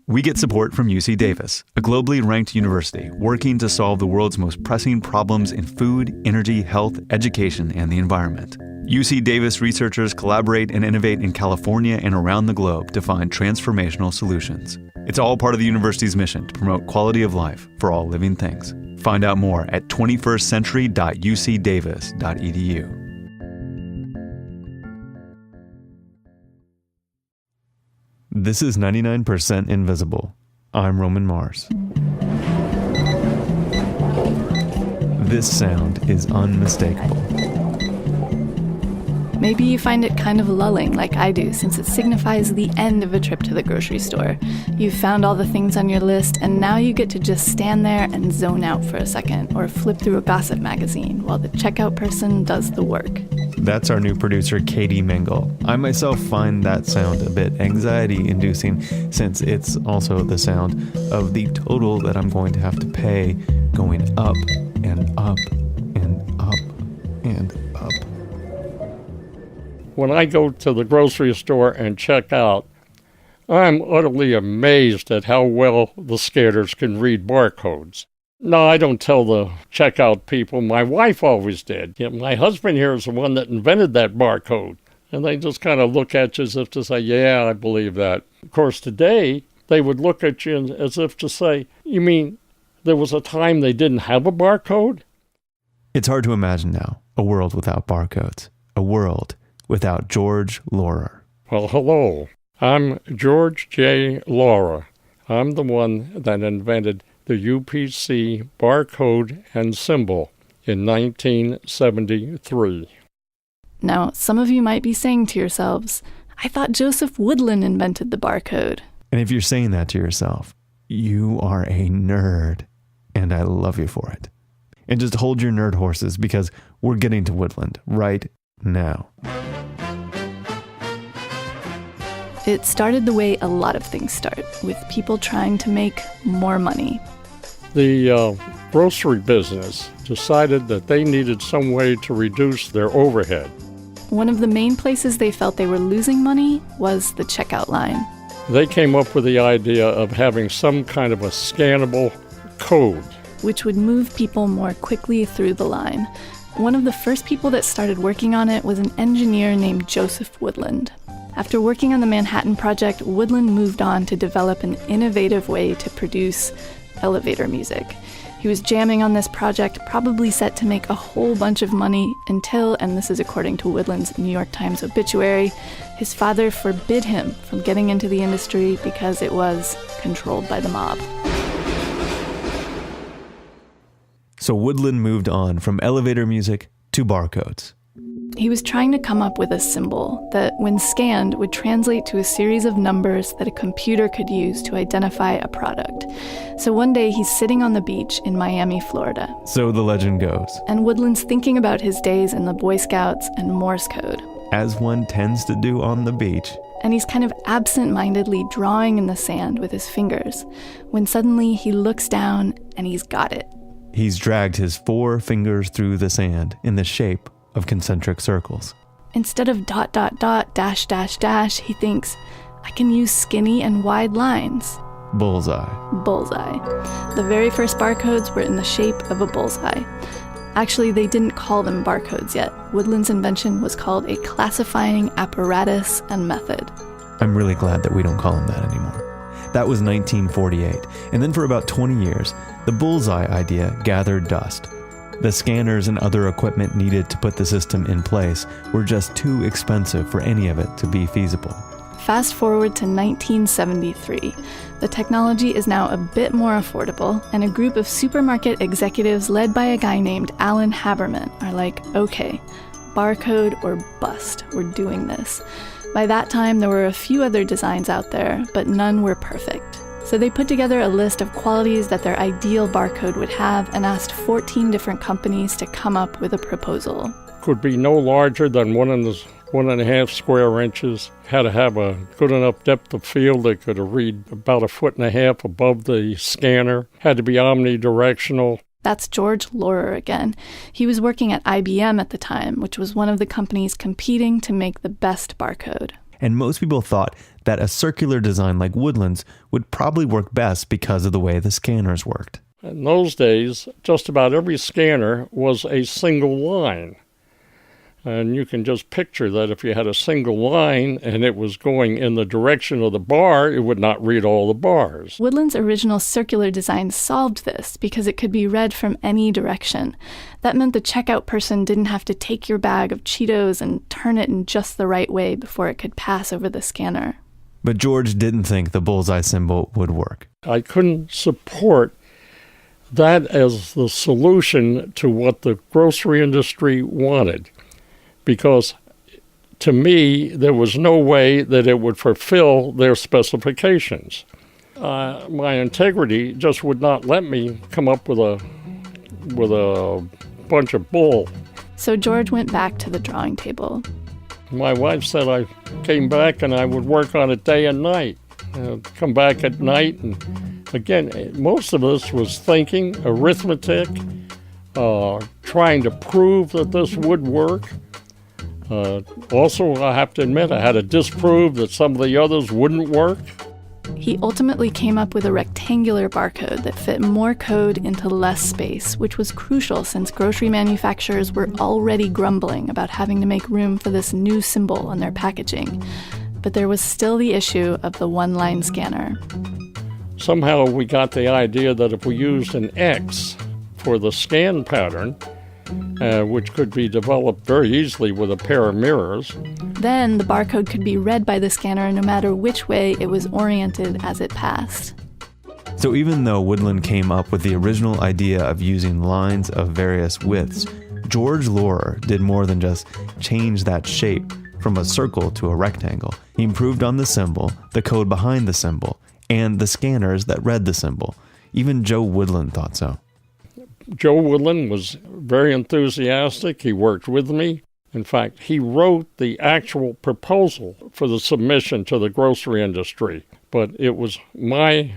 We get support from UC Davis, a globally ranked university working to solve the world's most pressing problems in food, energy, health, education, and the environment. UC Davis researchers collaborate and innovate in California and around the globe to find transformational solutions. It's all part of the university's mission to promote quality of life for all living things. Find out more at 21stcentury.ucdavis.edu. This is 99% Invisible. I'm Roman Mars. This sound is unmistakable. Maybe you find it kind of lulling like I do, since it signifies the end of a trip to the grocery store. You've found all the things on your list, and now you get to just stand there and zone out for a second, or flip through a gossip magazine while the checkout person does the work. That's our new producer, Katie Mingle. I myself find that sound a bit anxiety-inducing, since it's also the sound of the total that I'm going to have to pay going up and up and up and up. When I go to the grocery store and check out, I'm utterly amazed at how well the scanners can read barcodes. No, I don't tell the checkout people. My wife always did. My husband here is the one that invented that barcode. And they just kind of look at you as if to say, yeah, I believe that. Of course, today, they would look at you as if to say, you mean there was a time they didn't have a barcode? It's hard to imagine now, a world without barcodes. A world without George Laurer. Well, hello. I'm George J. Laurer. I'm the one that invented the UPC barcode and symbol in 1973. Now, some of you might be saying to yourselves, I thought Joseph Woodland invented the barcode. And if you're saying that to yourself, you are a nerd, and I love you for it. And just hold your nerd horses, because we're getting to Woodland right now. It started the way a lot of things start, with people trying to make more money. The grocery business decided that they needed some way to reduce their overhead. One of the main places they felt they were losing money was the checkout line. They came up with the idea of having some kind of a scannable code, which would move people more quickly through the line. One of the first people that started working on it was an engineer named Joseph Woodland. After working on the Manhattan Project, Woodland moved on to develop an innovative way to produce elevator music. He was jamming on this project, probably set to make a whole bunch of money until, and this is according to Woodland's New York Times obituary, his father forbid him from getting into the industry because it was controlled by the mob. So Woodland moved on from elevator music to barcodes. He was trying to come up with a symbol that, when scanned, would translate to a series of numbers that a computer could use to identify a product. So one day he's sitting on the beach in Miami, Florida. So the legend goes. And Woodland's thinking about his days in the Boy Scouts and Morse code. As one tends to do on the beach. And he's kind of absent-mindedly drawing in the sand with his fingers, when suddenly he looks down and he's got it. He's dragged his 4 fingers through the sand in the shape of concentric circles. Instead of ... dash, he thinks, I can use skinny and wide lines. Bullseye. Bullseye. The very first barcodes were in the shape of a bullseye. Actually, they didn't call them barcodes yet. Woodland's invention was called a classifying apparatus and method. I'm really glad that we don't call them that anymore. That was 1948, and then for about 20 years, the bullseye idea gathered dust. The scanners and other equipment needed to put the system in place were just too expensive for any of it to be feasible. Fast forward to 1973. The technology is now a bit more affordable, and a group of supermarket executives led by a guy named Alan Haberman are like, okay, barcode or bust, we're doing this. By that time, there were a few other designs out there, but none were perfect. So they put together a list of qualities that their ideal barcode would have and asked 14 different companies to come up with a proposal. Could be no larger than 1.5 square inches. Had to have a good enough depth of field that could read about 1.5 feet above the scanner. Had to be omnidirectional. That's George Laurer again. He was working at IBM at the time, which was one of the companies competing to make the best barcode. And most people thought that a circular design like Woodland's would probably work best because of the way the scanners worked. In those days, just about every scanner was a single line. And you can just picture that if you had a single line and it was going in the direction of the bar, it would not read all the bars. Woodland's original circular design solved this because it could be read from any direction. That meant the checkout person didn't have to take your bag of Cheetos and turn it in just the right way before it could pass over the scanner. But George didn't think the bullseye symbol would work. I couldn't support that as the solution to what the grocery industry wanted, because to me, there was no way that it would fulfill their specifications. My integrity just would not let me come up with a bunch of bull. So George went back to the drawing table. My wife said I came back and I would work on it day and night. Come back at night, and again, most of this was thinking, arithmetic, trying to prove that this would work. Also, I have to admit, I had to disprove that some of the others wouldn't work. He ultimately came up with a rectangular barcode that fit more code into less space, which was crucial since grocery manufacturers were already grumbling about having to make room for this new symbol on their packaging. But there was still the issue of the one-line scanner. Somehow we got the idea that if we used an X for the scan pattern, which could be developed very easily with a pair of mirrors, then the barcode could be read by the scanner no matter which way it was oriented as it passed. So even though Woodland came up with the original idea of using lines of various widths, George Laurer did more than just change that shape from a circle to a rectangle. He improved on the symbol, the code behind the symbol, and the scanners that read the symbol. Even Joe Woodland thought so. Joe Woodland was very enthusiastic. He worked with me. In fact, he wrote the actual proposal for the submission to the grocery industry. But it was my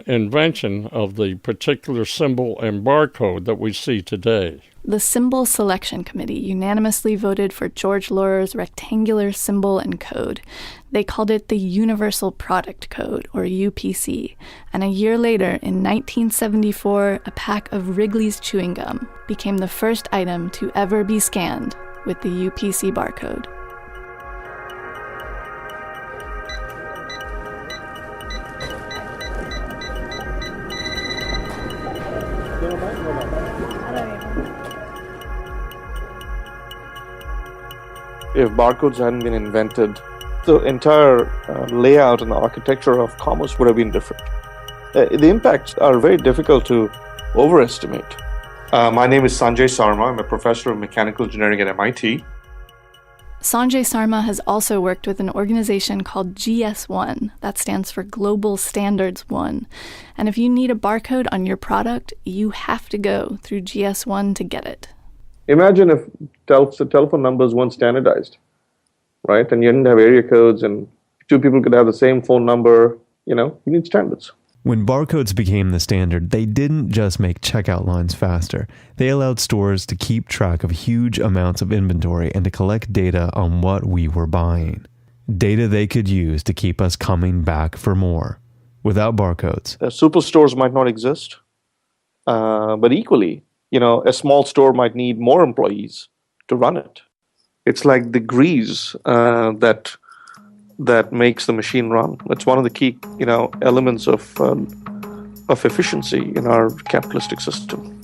invention of the particular symbol and barcode that we see today. The Symbol Selection Committee unanimously voted for George Laurer's rectangular symbol and code. They called it the Universal Product Code, or UPC. And a year later, in 1974, a pack of Wrigley's chewing gum became the first item to ever be scanned with the UPC barcode. If barcodes hadn't been invented, the entire layout and the architecture of commerce would have been different. The impacts are very difficult to overestimate. My name is Sanjay Sarma. I'm a professor of mechanical engineering at MIT. Sanjay Sarma has also worked with an organization called GS1, that stands for Global Standards 1. And if you need a barcode on your product, you have to go through GS1 to get it. Imagine if the telephone numbers weren't standardized, right? And you didn't have area codes and two people could have the same phone number. You need standards. When barcodes became the standard, they didn't just make checkout lines faster. They allowed stores to keep track of huge amounts of inventory and to collect data on what we were buying. Data they could use to keep us coming back for more. Without barcodes, Superstores might not exist, but equally, a small store might need more employees to run it. It's like the grease that makes the machine run. It's one of the key, elements of efficiency in our capitalistic system.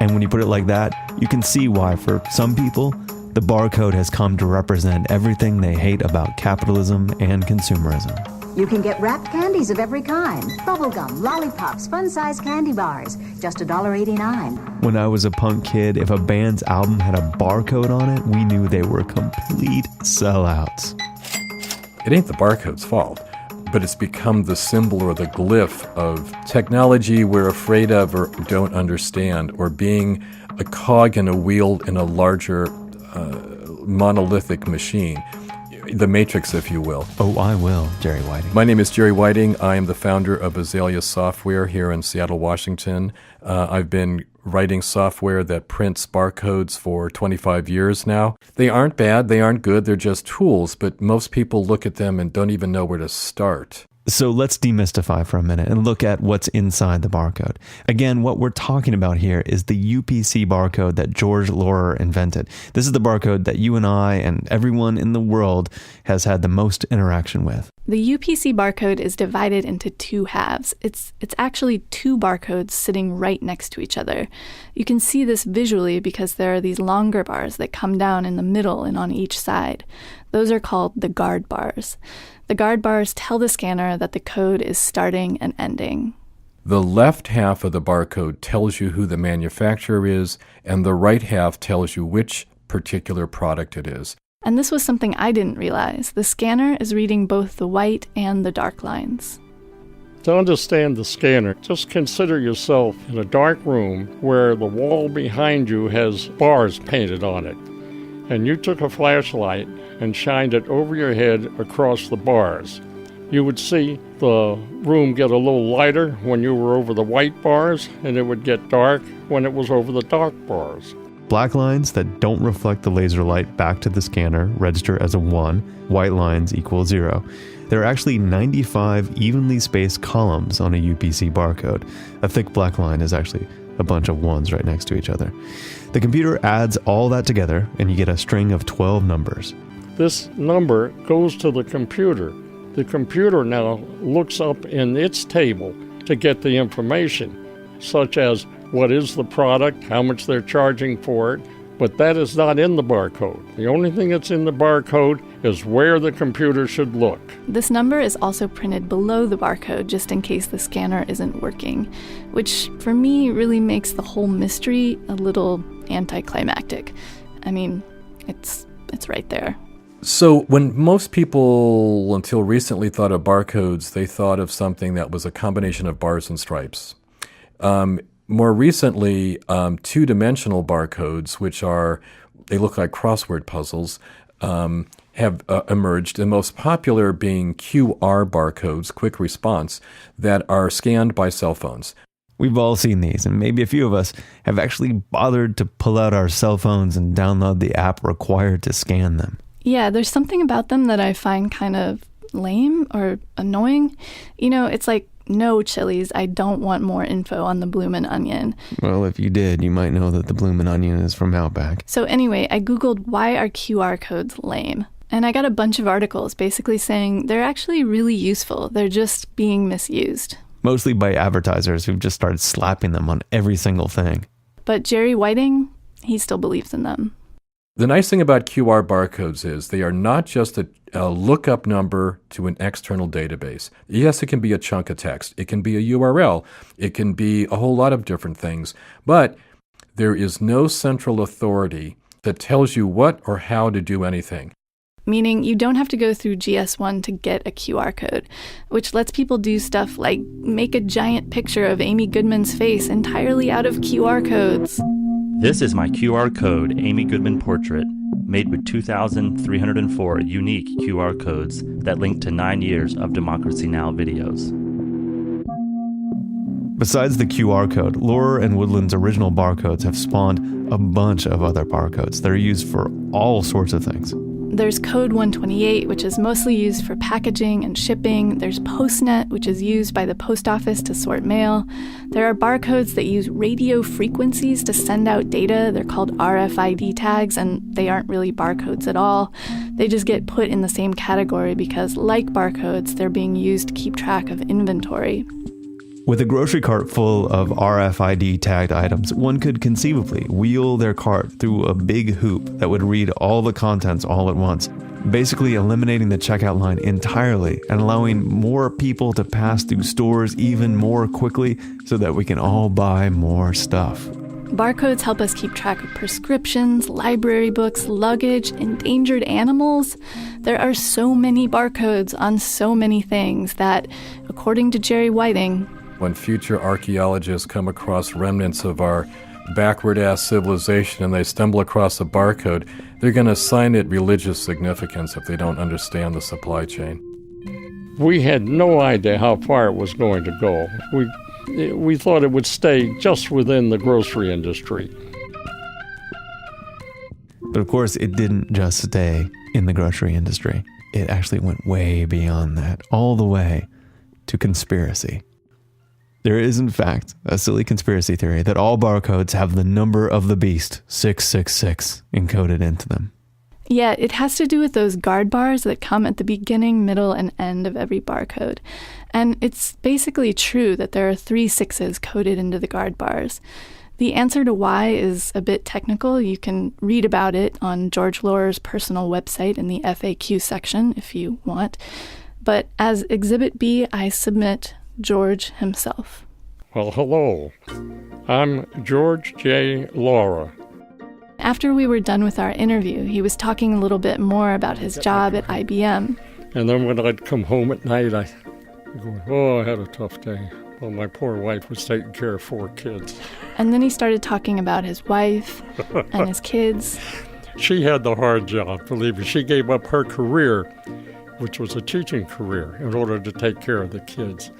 and when you put it like that, you can see why for some people, the barcode has come to represent everything they hate about capitalism and consumerism. You can get wrapped candies of every kind. Bubblegum, lollipops, fun-sized candy bars. Just $1.89. When I was a punk kid, if a band's album had a barcode on it, we knew they were complete sellouts. It ain't the barcode's fault, but it's become the symbol or the glyph of technology we're afraid of or don't understand, or being a cog in a wheel in a larger monolithic machine. The Matrix, if you will. Oh, I will, Jerry Whiting. My name is Jerry Whiting. I am the founder of Azalea Software here in Seattle, Washington. I've been writing software that prints barcodes for 25 years now. They aren't bad, they aren't good, they're just tools, but most people look at them and don't even know where to start. So let's demystify for a minute and look at what's inside the barcode. Again, what we're talking about here is the UPC barcode that George Laurer invented. This is the barcode that you and I and everyone in the world has had the most interaction with. The UPC barcode is divided into two halves. It's actually two barcodes sitting right next to each other. You can see this visually because there are these longer bars that come down in the middle and on each side. Those are called the guard bars. The guard bars tell the scanner that the code is starting and ending. The left half of the barcode tells you who the manufacturer is, and the right half tells you which particular product it is. And this was something I didn't realize. The scanner is reading both the white and the dark lines. To understand the scanner, just consider yourself in a dark room where the wall behind you has bars painted on it. And you took a flashlight and shined it over your head across the bars. You would see the room get a little lighter when you were over the white bars, and it would get dark when it was over the dark bars. Black lines that don't reflect the laser light back to the scanner register as a 1, white lines equal 0. There are actually 95 evenly spaced columns on a UPC barcode. A thick black line is actually a bunch of 1s right next to each other. The computer adds all that together and you get a string of 12 numbers. This number goes to the computer. The computer now looks up in its table to get the information, such as what is the product, how much they're charging for it, but that is not in the barcode. The only thing that's in the barcode is where the computer should look. This number is also printed below the barcode just in case the scanner isn't working, which for me really makes the whole mystery a little anticlimactic. I mean, it's right there. So when most people until recently thought of barcodes, they thought of something that was a combination of bars and stripes. More recently, two-dimensional barcodes, they look like crossword puzzles, have emerged, the most popular being QR barcodes, quick response, that are scanned by cell phones. We've all seen these, and maybe a few of us have actually bothered to pull out our cell phones and download the app required to scan them. Yeah, there's something about them that I find kind of lame or annoying. You know, it's like, no, Chili's, I don't want more info on the bloomin' onion. Well, if you did, you might know that the bloomin' onion is from Outback. So anyway, I Googled why are QR codes lame? And I got a bunch of articles basically saying they're actually really useful. They're just being misused. Mostly by advertisers who've just started slapping them on every single thing. But Jerry Whiting, he still believes in them. The nice thing about QR barcodes is they are not just a lookup number to an external database. Yes, it can be a chunk of text. It can be a URL. It can be a whole lot of different things. But there is no central authority that tells you what or how to do anything. Meaning you don't have to go through GS1 to get a QR code, which lets people do stuff like make a giant picture of Amy Goodman's face entirely out of QR codes. This is my QR code Amy Goodman portrait, made with 2,304 unique QR codes that link to 9 years of Democracy Now! Videos. Besides the QR code, Laurer and Woodland's original barcodes have spawned a bunch of other barcodes that are used for all sorts of things. There's Code 128, which is mostly used for packaging and shipping. There's PostNet, which is used by the post office to sort mail. There are barcodes that use radio frequencies to send out data. They're called RFID tags, and they aren't really barcodes at all. They just get put in the same category because, like barcodes, they're being used to keep track of inventory. With a grocery cart full of RFID tagged items, one could conceivably wheel their cart through a big hoop that would read all the contents all at once, basically eliminating the checkout line entirely and allowing more people to pass through stores even more quickly so that we can all buy more stuff. Barcodes help us keep track of prescriptions, library books, luggage, endangered animals. There are so many barcodes on so many things that, according to Jerry Whiting, when future archaeologists come across remnants of our backward-ass civilization and they stumble across a barcode, they're going to assign it religious significance if they don't understand the supply chain. We had no idea how far it was going to go. We we thought it would stay just within the grocery industry. But of course, it didn't just stay in the grocery industry. It actually went way beyond that, all the way to conspiracy. There is, in fact, a silly conspiracy theory that all barcodes have the number of the beast, 666, encoded into them. Yeah, it has to do with those guard bars that come at the beginning, middle, and end of every barcode. And it's basically true that there are 3 6s coded into the guard bars. The answer to why is a bit technical. You can read about it on George Laurer's personal website in the FAQ section if you want. But as Exhibit B, I submit George himself. Well, hello. I'm George J. Laurer. After we were done with our interview, he was talking a little bit more about his job at IBM. And then when I'd come home at night, I'd go, I had a tough day. Well, my poor wife was taking care of 4 kids. And then he started talking about his wife and his kids. She had the hard job, believe me. She gave up her career, which was a teaching career, in order to take care of the kids.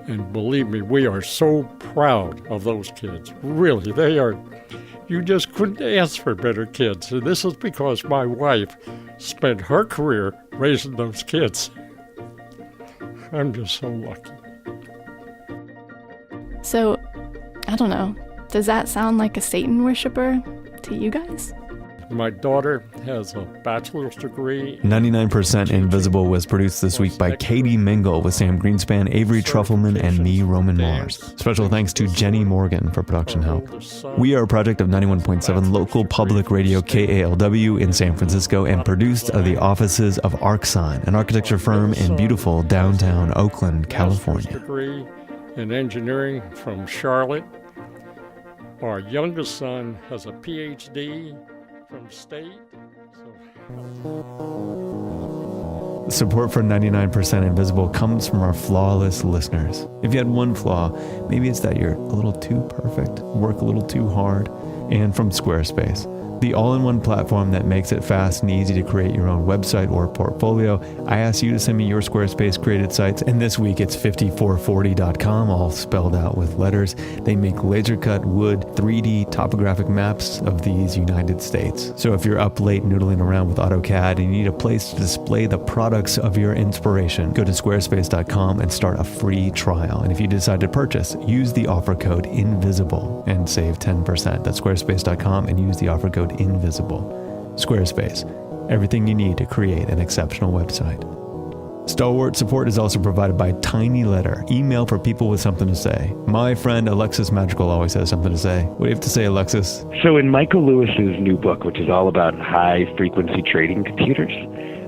And believe me, we are so proud of those kids. Really, they are. You just couldn't ask for better kids. And this is because my wife spent her career raising those kids. I'm just so lucky. So, I don't know, does that sound like a Satan worshiper to you guys? My daughter has a bachelor's degree. 99% Invisible was produced this week by Katie Mingle with Sam Greenspan, Avery Trufelman, and me, Roman Mars. Special thanks to Jenny Morgan for production help. We are a project of 91.7 local public radio KALW in San Francisco and produced at the offices of Arcsign, an architecture firm in beautiful downtown Oakland, California. Degree in engineering from Charlotte. Our youngest son has a PhD from state. Support for 99% Invisible comes from our flawless listeners. If you had one flaw, maybe it's that you're a little too perfect, work a little too hard. And from Squarespace, the all-in-one platform that makes it fast and easy to create your own website or portfolio. I asked you to send me your Squarespace created sites, and this week it's 5440.com, all spelled out with letters. They make laser-cut wood 3D topographic maps of these United States. So if you're up late noodling around with AutoCAD and you need a place to display the products of your inspiration, go to squarespace.com and start a free trial. And if you decide to purchase, use the offer code INVISIBLE and save 10%. That's squarespace.com and use the offer code INVISIBLE. Squarespace, everything you need to create an exceptional website. Stalwart support is also provided by Tiny Letter, email for people with something to say. My friend Alexis Magical always has something to say. What do you have to say, Alexis? So in Michael Lewis's new book, which is all about high-frequency trading computers,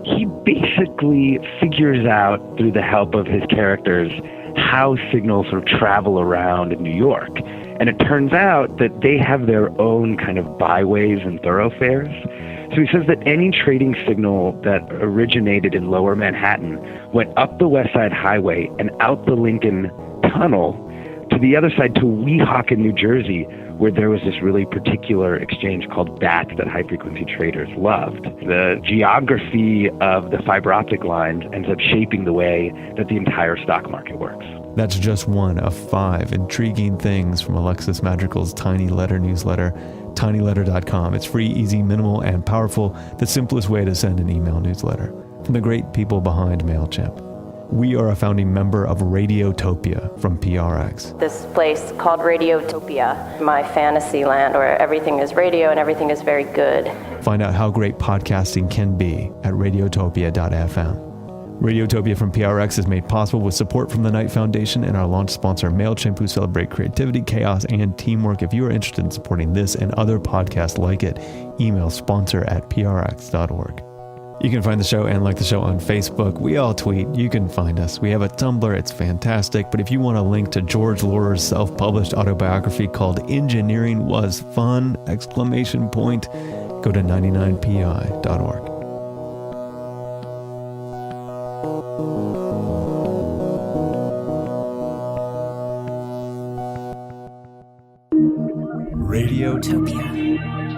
he basically figures out, through the help of his characters, how signals sort of travel around in New York. And it turns out that they have their own kind of byways and thoroughfares. So he says that any trading signal that originated in Lower Manhattan went up the West Side Highway and out the Lincoln Tunnel to the other side to Weehawken, New Jersey, where there was this really particular exchange called BATS that high-frequency traders loved. The geography of the fiber optic lines ends up shaping the way that the entire stock market works. That's just one of 5 intriguing things from Alexis Madrigal's Tiny Letter newsletter, tinyletter.com. It's free, easy, minimal, and powerful, the simplest way to send an email newsletter from the great people behind MailChimp. We are a founding member of Radiotopia from PRX. This place called Radiotopia, my fantasy land where everything is radio and everything is very good. Find out how great podcasting can be at radiotopia.fm. Radiotopia from PRX is made possible with support from the Knight Foundation and our launch sponsor, MailChimp, who celebrate creativity, chaos, and teamwork. If you are interested in supporting this and other podcasts like it, email sponsor@prx.org. You can find the show and like the show on Facebook. We all tweet. You can find us. We have a Tumblr. It's fantastic. But if you want a link to George Laurer's self-published autobiography called Engineering Was Fun! Go to 99pi.org. Radiotopia.